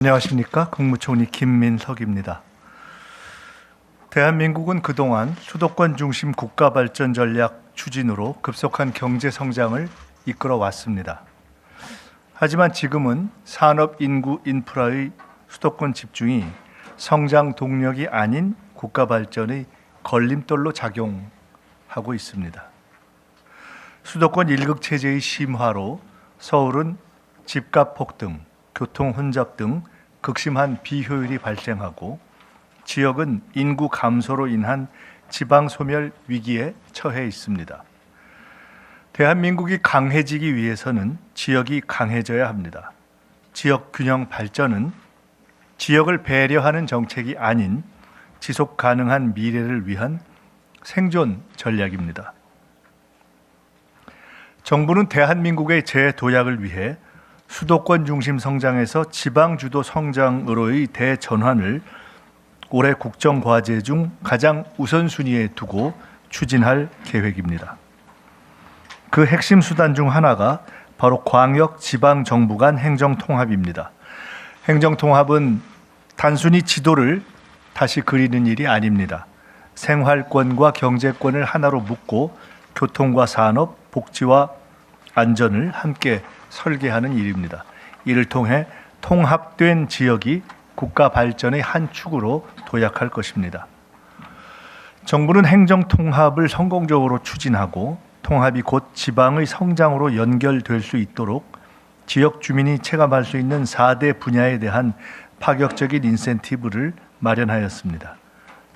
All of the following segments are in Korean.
안녕하십니까. 국무총리 김민석입니다. 대한민국은 그동안 수도권 중심 국가발전 전략 추진으로 급속한 경제 성장을 이끌어 왔습니다. 하지만 지금은 산업, 인구, 인프라의 수도권 집중이 성장 동력이 아닌 국가발전의 걸림돌로 작용하고 있습니다. 수도권 일극체제의 심화로 서울은 집값 폭등, 교통 혼잡 등 극심한 비효율이 발생하고 지역은 인구 감소로 인한 지방 소멸 위기에 처해 있습니다. 대한민국이 강해지기 위해서는 지역이 강해져야 합니다. 지역 균형 발전은 지역을 배려하는 정책이 아닌 지속 가능한 미래를 위한 생존 전략입니다. 정부는 대한민국의 재도약을 위해 수도권 중심 성장에서 지방 주도 성장으로의 대전환을 올해 국정과제 중 가장 우선순위에 두고 추진할 계획입니다. 그 핵심 수단 중 하나가 바로 광역 지방 정부 간 행정통합입니다. 행정통합은 단순히 지도를 다시 그리는 일이 아닙니다. 생활권과 경제권을 하나로 묶고 교통과 산업, 복지와 안전을 함께 설계하는 일입니다. 이를 통해 통합된 지역이 국가 발전의 한 축으로 도약할 것입니다. 정부는 행정 통합을 성공적으로 추진하고 통합이 곧 지방의 성장으로 연결될 수 있도록 지역 주민이 체감할 수 있는 4대 분야에 대한 파격적인 인센티브를 마련하였습니다.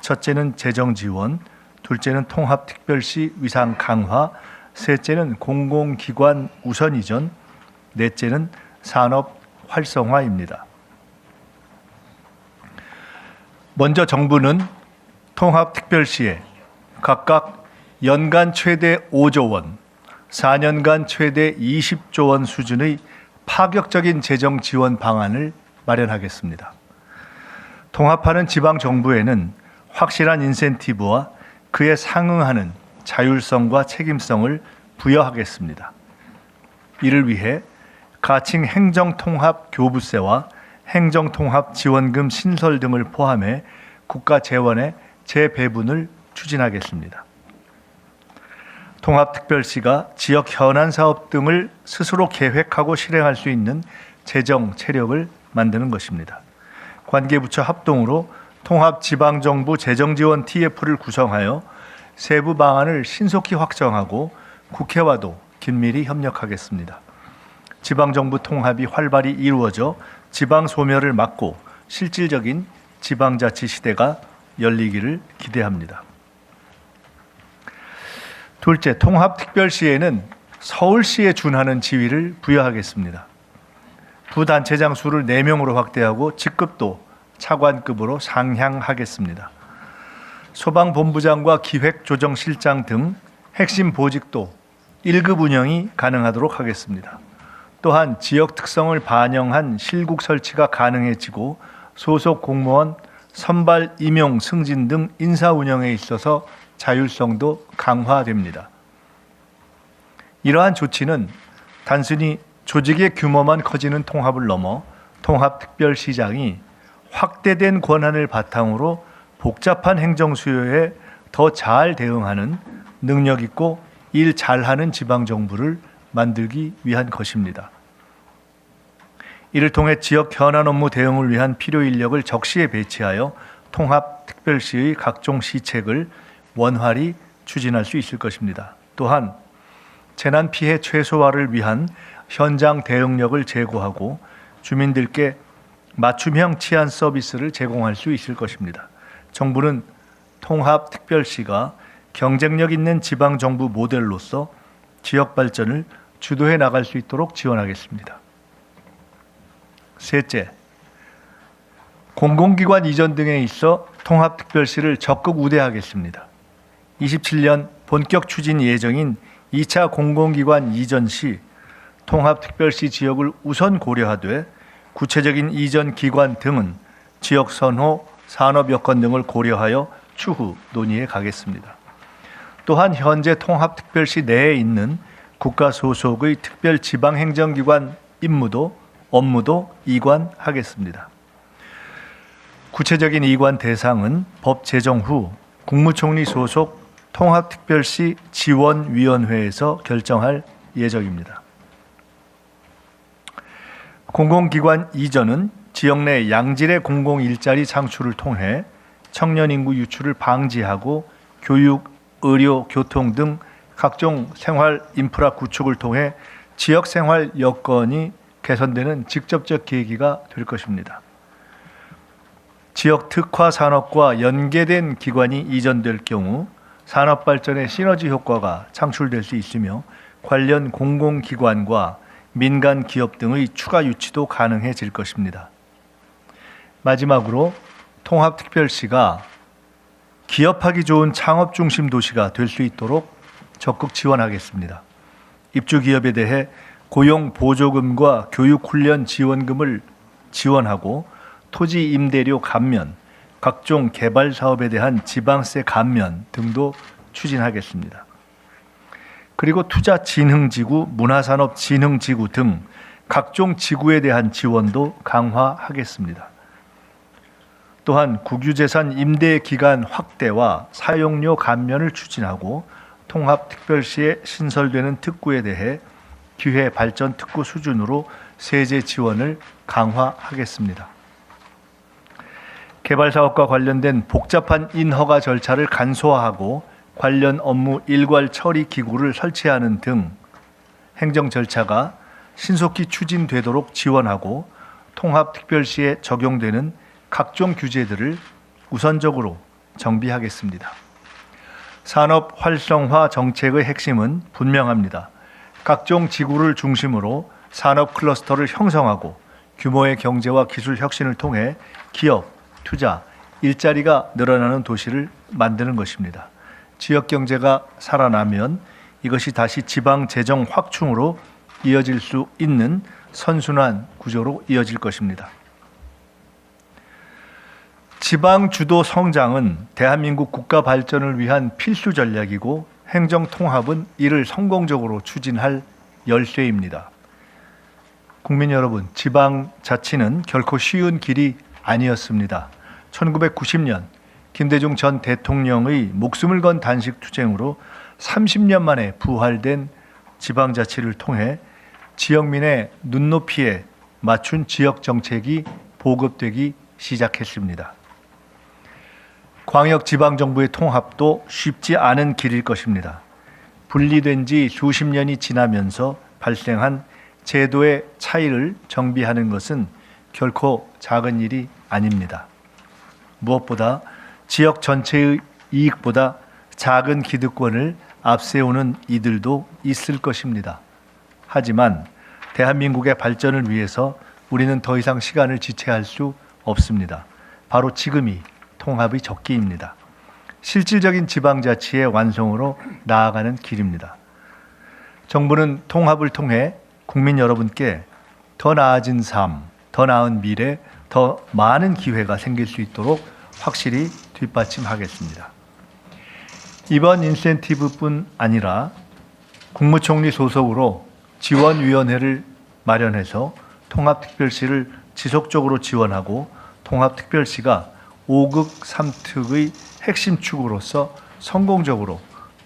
첫째는 재정 지원, 둘째는 통합특별시 위상 강화, 셋째는 공공기관 우선 이전, 넷째는 산업 활성화입니다. 먼저 정부는 통합특별시에 각각 연간 최대 5조 원, 4년간 최대 20조 원 수준의 파격적인 재정 지원 방안을 마련하겠습니다. 통합하는 지방 정부에는 확실한 인센티브와 그에 상응하는 자율성과 책임성을 부여하겠습니다. 이를 위해 가칭 행정통합 교부세와 행정통합 지원금 신설 등을 포함해 국가 재원의 재배분을 추진하겠습니다. 통합특별시가 지역 현안 사업 등을 스스로 계획하고 실행할 수 있는 재정 체력을 만드는 것입니다. 관계부처 합동으로 통합지방정부 재정지원 TF를 구성하여 세부 방안을 신속히 확정하고 국회와도 긴밀히 협력하겠습니다. 지방정부 통합이 활발히 이루어져 지방 소멸을 막고 실질적인 지방자치 시대가 열리기를 기대합니다. 둘째, 통합특별시에는 서울시에 준하는 지위를 부여하겠습니다. 부단체장 수를 4명으로 확대하고 직급도 차관급으로 상향하겠습니다. 소방본부장과 기획조정실장 등 핵심 보직도 1급 운영이 가능하도록 하겠습니다. 또한 지역 특성을 반영한 실국 설치가 가능해지고 소속 공무원 선발, 임용, 승진 등 인사 운영에 있어서 자율성도 강화됩니다. 이러한 조치는 단순히 조직의 규모만 커지는 통합을 넘어 통합특별시장이 확대된 권한을 바탕으로 복잡한 행정 수요에 더 잘 대응하는 능력 있고 일 잘하는 지방정부를 만들기 위한 것입니다. 이를 통해 지역 현안 업무 대응을 위한 필요 인력을 적시에 배치하여 통합특별시의 각종 시책을 원활히 추진할 수 있을 것입니다. 또한 재난 피해 최소화를 위한 현장 대응력을 제고하고 주민들께 맞춤형 치안 서비스를 제공할 수 있을 것입니다. 정부는 통합특별시가 경쟁력 있는 지방정부 모델로서 지역 발전을 주도해 나갈 수 있도록 지원하겠습니다. 셋째, 공공기관 이전 등에 있어 통합특별시를 적극 우대하겠습니다. 27년 본격 추진 예정인 2차 공공기관 이전 시 통합특별시 지역을 우선 고려하되 구체적인 이전 기관 등은 지역 선호, 산업 여건 등을 고려하여 추후 논의해 가겠습니다. 또한 현재 통합특별시 내에 있는 국가 소속의 특별지방행정기관 업무도 이관하겠습니다. 구체적인 이관 대상은 법 제정 후 국무총리 소속 통합특별시 지원위원회에서 결정할 예정입니다. 공공기관 이전은 지역 내 양질의 공공 일자리 창출을 통해 청년 인구 유출을 방지하고 교육, 의료, 교통 등 각종 생활 인프라 구축을 통해 지역 생활 여건이 개선되는 직접적 계기가 될 것입니다. 지역 특화 산업과 연계된 기관이 이전될 경우 산업 발전의 시너지 효과가 창출될 수 있으며 관련 공공기관과 민간 기업 등의 추가 유치도 가능해질 것입니다. 마지막으로 통합특별시가 기업하기 좋은 창업 중심 도시가 될 수 있도록 적극 지원하겠습니다. 입주 기업에 대해 고용 보조금과 교육 훈련 지원금을 지원하고 토지 임대료 감면, 각종 개발 사업에 대한 지방세 감면 등도 추진하겠습니다. 그리고 투자진흥지구, 문화산업진흥지구 등 각종 지구에 대한 지원도 강화하겠습니다. 또한 국유재산 임대 기간 확대와 사용료 감면을 추진하고 통합특별시에 신설되는 특구에 대해 기회 발전 특구 수준으로 세제 지원을 강화하겠습니다. 개발 사업과 관련된 복잡한 인허가 절차를 간소화하고 관련 업무 일괄 처리 기구를 설치하는 등 행정 절차가 신속히 추진되도록 지원하고 통합특별시에 적용되는 각종 규제들을 우선적으로 정비하겠습니다. 산업 활성화 정책의 핵심은 분명합니다. 각종 지구를 중심으로 산업 클러스터를 형성하고 규모의 경제와 기술 혁신을 통해 기업, 투자, 일자리가 늘어나는 도시를 만드는 것입니다. 지역 경제가 살아나면 이것이 다시 지방 재정 확충으로 이어질 수 있는 선순환 구조로 이어질 것입니다. 지방 주도 성장은 대한민국 국가 발전을 위한 필수 전략이고 행정 통합은 이를 성공적으로 추진할 열쇠입니다. 국민 여러분, 지방 자치는 결코 쉬운 길이 아니었습니다. 1990년 김대중 전 대통령의 목숨을 건 단식 투쟁으로 30년 만에 부활된 지방자치를 통해 지역민의 눈높이에 맞춘 지역 정책이 보급되기 시작했습니다. 광역지방정부의 통합도 쉽지 않은 길일 것입니다. 분리된 지 수십 년이 지나면서 발생한 제도의 차이를 정비하는 것은 결코 작은 일이 아닙니다. 무엇보다 지역 전체의 이익보다 작은 기득권을 앞세우는 이들도 있을 것입니다. 하지만 대한민국의 발전을 위해서 우리는 더 이상 시간을 지체할 수 없습니다. 바로 지금이 통합의 적기입니다. 실질적인 지방자치의 완성으로 나아가는 길입니다. 정부는 통합을 통해 국민 여러분께 더 나아진 삶, 더 나은 미래, 더 많은 기회가 생길 수 있도록 확실히 뒷받침하겠습니다. 이번 인센티브뿐 아니라 국무총리 소속으로 지원위원회를 마련해서 통합특별시를 지속적으로 지원하고 통합특별시가 5극 3특의 핵심 축으로서 성공적으로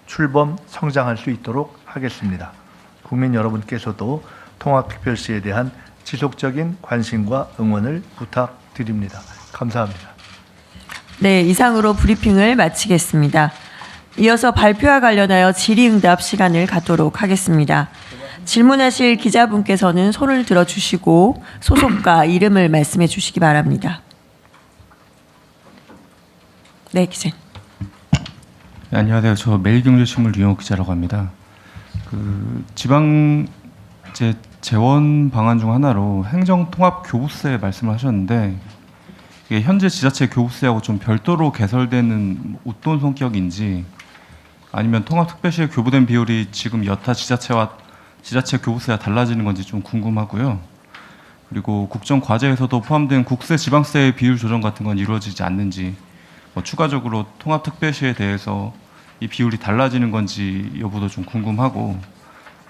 출범 성장할 수 있도록 하겠습니다. 국민 여러분께서도 통합특별시에 대한 지속적인 관심과 응원을 부탁드립니다. 감사합니다. 네, 이상으로 브리핑을 마치겠습니다. 이어서 발표와 관련하여 질의응답 시간을 갖도록 하겠습니다. 질문하실 기자분께서는 손을 들어주시고 소속과 이름을 말씀해 주시기 바랍니다. 네, 기자님. 네, 안녕하세요. 저 매일경제신문 류영욱 기자라고 합니다. 지방 재원 방안 중 하나로 행정통합교부세 말씀을 하셨는데 이게 현재 지자체 교부세하고 좀 별도로 개설되는 웃돈 성격인지 아니면 통합특별시에 교부된 비율이 지금 여타 지자체 교부세와 달라지는 건지 좀 궁금하고요. 그리고 국정과제에서도 포함된 국세, 지방세의 비율 조정 같은 건 이루어지지 않는지, 추가적으로 통합특별시에 대해서 이 비율이 달라지는 건지 여부도 좀 궁금하고,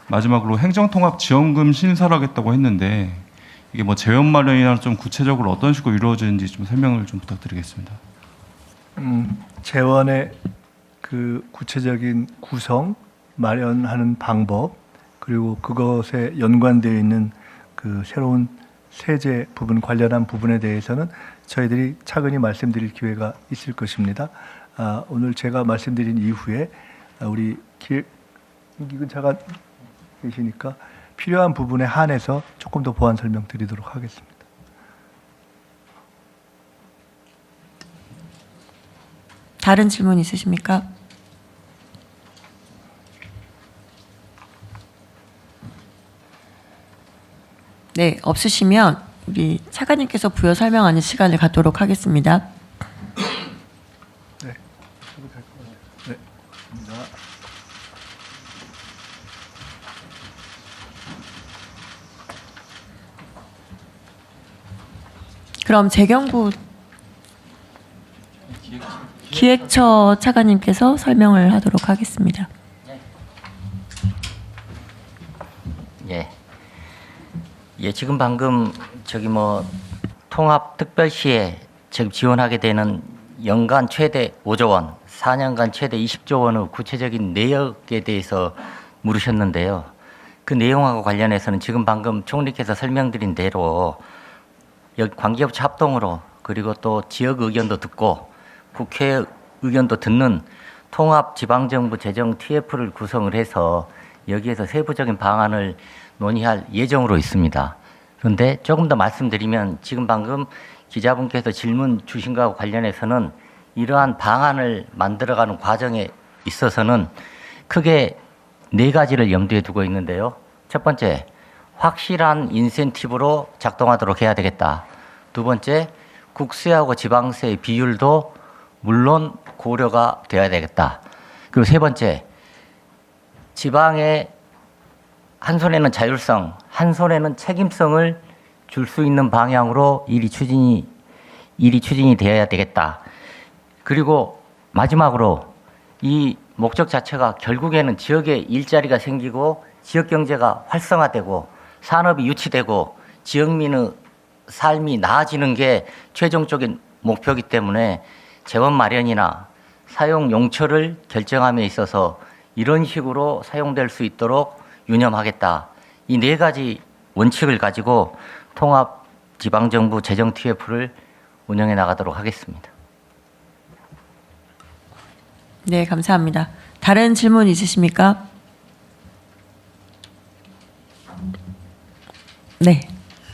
마지막으로 행정통합지원금 신설하겠다고 했는데 이게 뭐 재원 마련이나 좀 구체적으로 어떤 식으로 이루어지는지 좀 설명을 좀 부탁드리겠습니다. 재원의 그 구체적인 구성, 마련하는 방법, 그리고 그것에 연관되어 있는 그 새로운 세제 부분 관련한 부분에 대해서는 저희들이 차근히 말씀드릴 기회가 있을 것입니다. 오늘 제가 말씀드린 이후에 우리 김기근 차관 계시니까 필요한 부분에 한해서 조금 더 보완 설명드리도록 하겠습니다. 다른 질문 있으십니까? 네, 없으시면 우리 차관님께서 부여 설명하는 시간을 갖도록 하겠습니다. 네, 저도 될것 같아요. 네, 감사합니다. 그럼 재경부 기획처 차관님께서 설명을 하도록 하겠습니다. 예, 지금 방금 통합특별시에 지금 지원하게 되는 연간 최대 5조 원, 4년간 최대 20조 원의 구체적인 내역에 대해서 물으셨는데요. 그 내용하고 관련해서는 지금 방금 총리께서 설명드린 대로 여기 관계업체 합동으로 그리고 또 지역 의견도 듣고 국회 의견도 듣는 통합지방정부 재정 TF를 구성을 해서 여기에서 세부적인 방안을 논의할 예정으로 있습니다. 그런데 조금 더 말씀드리면 지금 방금 기자분께서 질문 주신 것과 관련해서는 이러한 방안을 만들어가는 과정에 있어서는 크게 4가지를 염두에 두고 있는데요. 첫 번째, 확실한 인센티브로 작동하도록 해야 되겠다. 두 번째, 국세하고 지방세의 비율도 물론 고려가 되어야 되겠다. 그리고 세 번째, 지방에 한 손에는 자율성, 한 손에는 책임성을 줄 수 있는 방향으로 일이 추진이 되어야 되겠다. 그리고 마지막으로 이 목적 자체가 결국에는 지역에 일자리가 생기고 지역 경제가 활성화되고 산업이 유치되고 지역민의 삶이 나아지는 게 최종적인 목표이기 때문에 재원 마련이나 사용 용처를 결정함에 있어서 이런 식으로 사용될 수 있도록 유념하겠다. 이 4가지 원칙을 가지고 통합 지방정부 재정 TF를 운영해 나가도록 하겠습니다. 네, 감사합니다. 다른 질문 있으십니까? 네,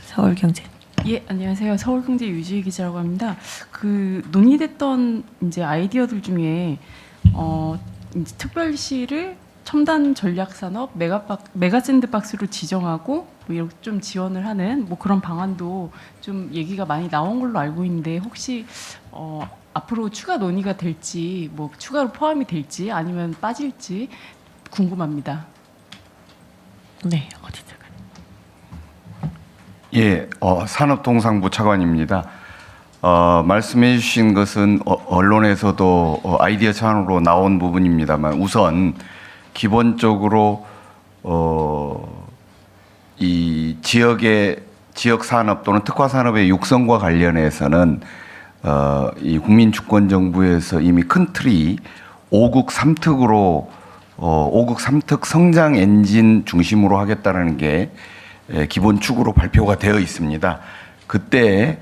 서울경제. 예, 안녕하세요. 서울경제 유지희 기자라고 합니다. 그 논의됐던 이제 아이디어들 중에 이제 특별시를 첨단 전략 산업 메가 샌드박스로 지정하고 뭐 이렇게 좀 지원을 하는 뭐 그런 방안도 좀 얘기가 많이 나온 걸로 알고 있는데 혹시 앞으로 추가 논의가 될지 뭐 추가로 포함이 될지 아니면 빠질지 궁금합니다. 네, 어디다가. 예, 산업통상부 차관입니다. 말씀해 주신 것은 언론에서도 아이디어 차원으로 나온 부분입니다만 우선 기본적으로 이 지역 산업 또는 특화 산업의 육성과 관련해서는 이 국민주권정부에서 이미 큰 틀이 5국 3특으로 5국 3특 성장 엔진 중심으로 하겠다는 게 기본 축으로 발표가 되어 있습니다. 그때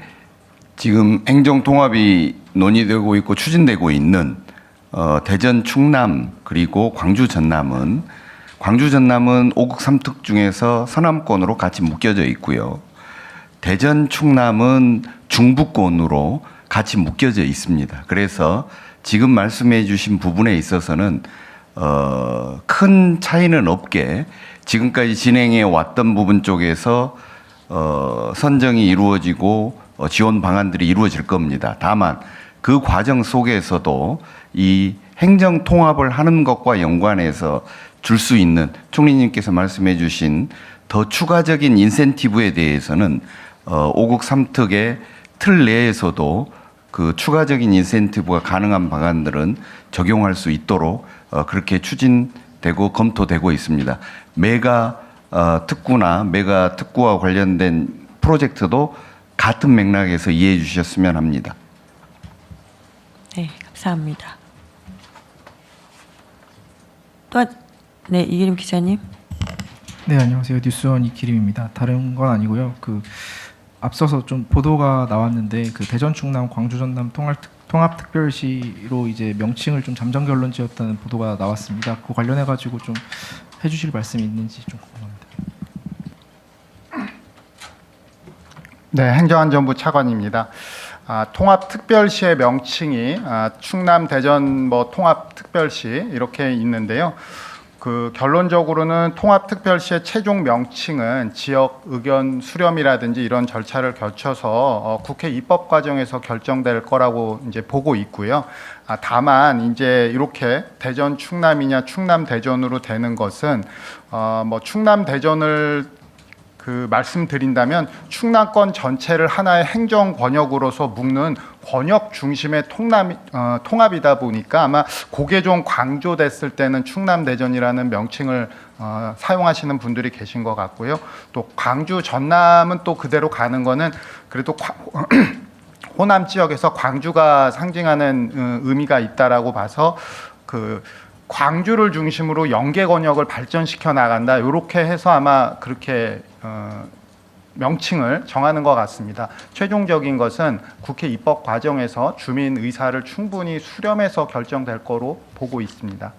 지금 행정통합이 논의되고 있고 추진되고 있는 대전 충남 그리고 광주 전남은 5국 3특 중에서 서남권으로 같이 묶여져 있고요. 대전 충남은 중부권으로 같이 묶여져 있습니다. 그래서 지금 말씀해 주신 부분에 있어서는 큰 차이는 없게 지금까지 진행해 왔던 부분 쪽에서 선정이 이루어지고 지원 방안들이 이루어질 겁니다. 다만 그 과정 속에서도 이 행정 통합을 하는 것과 연관해서 줄 수 있는 총리님께서 말씀해 주신 더 추가적인 인센티브에 대해서는 5국 3특의 틀 내에서도 그 추가적인 인센티브가 가능한 방안들은 적용할 수 있도록 그렇게 추진되고 검토되고 있습니다. 메가 특구나 메가 특구와 관련된 프로젝트도 같은 맥락에서 이해해 주셨으면 합니다. 네, 감사합니다. 네, 이기림 기자님. 네, 안녕하세요. 뉴스원 이기림입니다. 다른 건 아니고요. 앞서서 좀 보도가 나왔는데 대전 충남 광주 전남 통합특별시로 이제 명칭을 좀 잠정 결론지었다는 보도가 나왔습니다. 그 관련해 가지고 좀 해주실 말씀이 있는지 좀 궁금합니다. 네, 행정안전부 차관입니다. 통합특별시의 명칭이 충남 대전 통합특별시 이렇게 있는데요. 결론적으로는 통합특별시의 최종 명칭은 지역 의견 수렴이라든지 이런 절차를 거쳐서 국회 입법 과정에서 결정될 거라고 이제 보고 있고요. 다만 이제 이렇게 대전 충남이냐 충남 대전으로 되는 것은 충남 대전을 말씀드린다면 충남권 전체를 하나의 행정 권역으로서 묶는 권역 중심의 통합이다 보니까 아마 그게 좀 강조됐을 때는 충남 대전이라는 명칭을 사용하시는 분들이 계신 것 같고요. 또 광주 전남은 또 그대로 가는 거는 그래도 호남 지역에서 광주가 상징하는 의미가 있다라고 봐서 광주를 중심으로 연계 권역을 발전시켜 나간다. 이렇게 해서 아마 그렇게 명칭을 정하는 것 같습니다. 최종적인 것은 국회 입법 과정에서 주민 의사를 충분히 수렴해서 결정될 거로 보고 있습니다.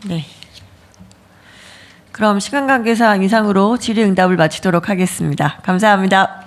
네. 그럼 시간 관계상 이상으로 질의응답을 마치도록 하겠습니다. 감사합니다.